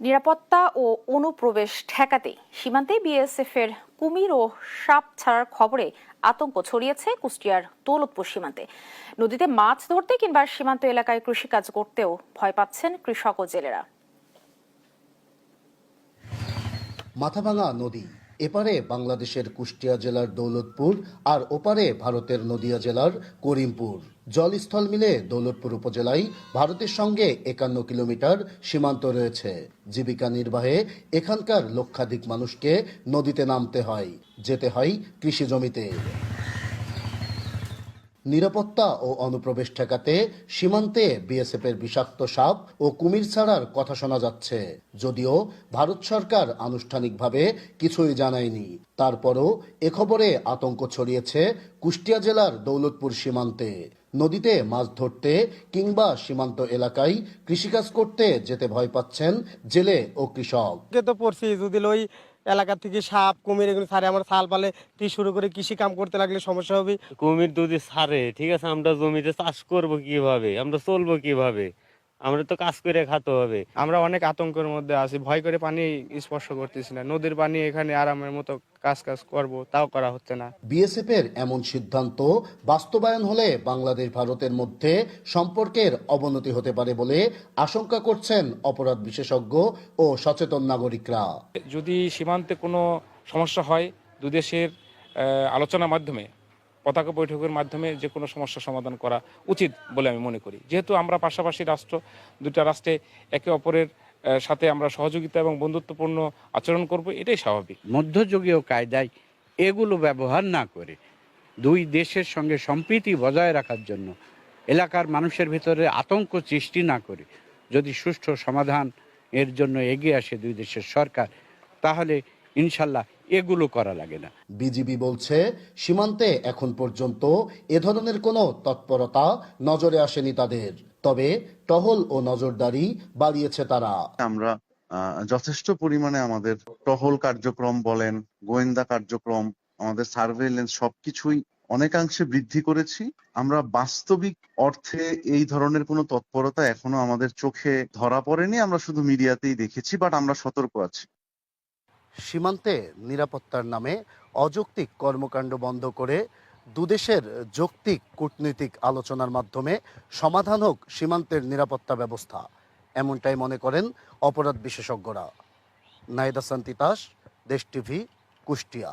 নিরাপত্তা ও অনুপ্রবেশ ঠেকাতে সীমান্তে বিএসএফ এর কুমির ও সাপ ছাড়ার খবরে আতঙ্ক ছড়িয়েছে কুষ্টিয়ার দৌলতপুর সীমান্তে। নদীতে মাছ ধরতে কিংবা সীমান্ত এলাকায় কৃষিকাজ করতেও ভয় পাচ্ছেন কৃষক ও জেলেরা। মাথাভাঙা নদী, এপারে বাংলাদেশের কুষ্টিয়া জেলার দৌলতপুর আর ওপারে ভারতের নদিয়া জেলার করিমপুর। জলস্থল মিলে দৌলতপুর উপজেলায় ভারতের সঙ্গে ৫১ কিলোমিটার সীমান্ত রয়েছে। জীবিকা নির্বাহে এখানকার লক্ষাধিক মানুষকে নদীতে নামতে হয়, যেতে হয় কৃষি জমিতে। নিরাপত্তা ও অনুপ্রবেশ ঠেকাতে সীমান্তে বিএসএফ এর বিষাক্ত সাপ ও কুমির ছাড়ার কথা শোনা যাচ্ছে, যদিও ভারত সরকার আনুষ্ঠানিকভাবে কিছুই জানায়নি। তারপরও এ খবরে আতঙ্ক ছড়িয়েছে কুষ্টিয়া জেলার দৌলতপুর সীমান্তে। নদীতে মাছ ধরতে কিংবা সীমান্ত এলাকায় কৃষিকাজ করতে যেতে ভয় পাচ্ছেন জেলে ও কৃষক। এলাকা থেকে সাপ কুমির এগুলো ছাড়ে, আমরা ছাল পালে থেকে শুরু করে কৃষি কাম করতে লাগলে সমস্যা হবে। কুমির যদি ছাড়ে, ঠিক আছে, আমরা জমিতে চাষ করব কিভাবে, আমরা চলবো কিভাবে, আমরা তো কাজ করে খাতে হবে। আমরা অনেক আতঙ্কের মধ্যে আছি, ভয় করে পানি স্পর্শ করতেছি না। নদীর পানি এখানে আরামের মতো কাজ করব, তাও করা হচ্ছে না। বিএসএফ এর এমন সিদ্ধান্ত বাস্তবায়ন হলে বাংলাদেশ ভারতের মধ্যে সম্পর্কের অবনতি হতে পারে বলে আশঙ্কা করছেন অপরাধ বিশেষজ্ঞ ও সচেতন নাগরিকরা। যদি সীমান্তে কোনো সমস্যা হয়, দুই দেশের আলোচনার মাধ্যমে, পতাকা বৈঠকের মাধ্যমে যে কোনো সমস্যার সমাধান করা উচিত বলে আমি মনে করি। যেহেতু আমরা পাশাপাশি রাষ্ট্র, দুটা রাষ্ট্রে একে অপরের সাথে আমরা সহযোগিতা এবং বন্ধুত্বপূর্ণ আচরণ করব, এটাই স্বাভাবিক। মধ্যযুগীয় কায়দায় এগুলো ব্যবহার না করে দুই দেশের সঙ্গে সম্প্রীতি বজায় রাখার জন্য, এলাকার মানুষের ভিতরে আতঙ্ক সৃষ্টি না করে যদি সুষ্ঠু সমাধান এর জন্য এগিয়ে আসে দুই দেশের সরকার, তাহলে ইনশাল্লাহ এগুলো করা লাগে না। বিজিবি বলছে, সীমান্তে এখন পর্যন্ত এ ধরনের কোনো তৎপরতা নজরে আসেনি তাদের। তবে টহল ও নজরদারি বাড়িয়েছে তারা। আমরা যথেষ্ট পরিমাণে আমাদের টহল কার্যক্রম বলেন, গোয়েন্দা কার্যক্রম, আমাদের সার্ভেইলেন্স সবকিছুই অনেকাংশে বৃদ্ধি করেছি। আমরা বাস্তবিক অর্থে এই ধরনের কোনো তৎপরতা এখনো আমাদের চোখে ধরা পড়েনি, আমরা শুধু মিডিয়াতেই দেখেছি, বাট আমরা সতর্ক আছি। সীমান্তে নিরাপত্তার নামে অযৌক্তিক কর্মকাণ্ড বন্ধ করে দুদেশের যৌক্তিক কূটনৈতিক আলোচনার মাধ্যমে সমাধান হোক সীমান্তের নিরাপত্তা ব্যবস্থা, এমনটাই মনে করেন অপরাধ বিশেষজ্ঞরা। নাহিদ হাসান তিতাস, দেশ টিভি, কুষ্টিয়া।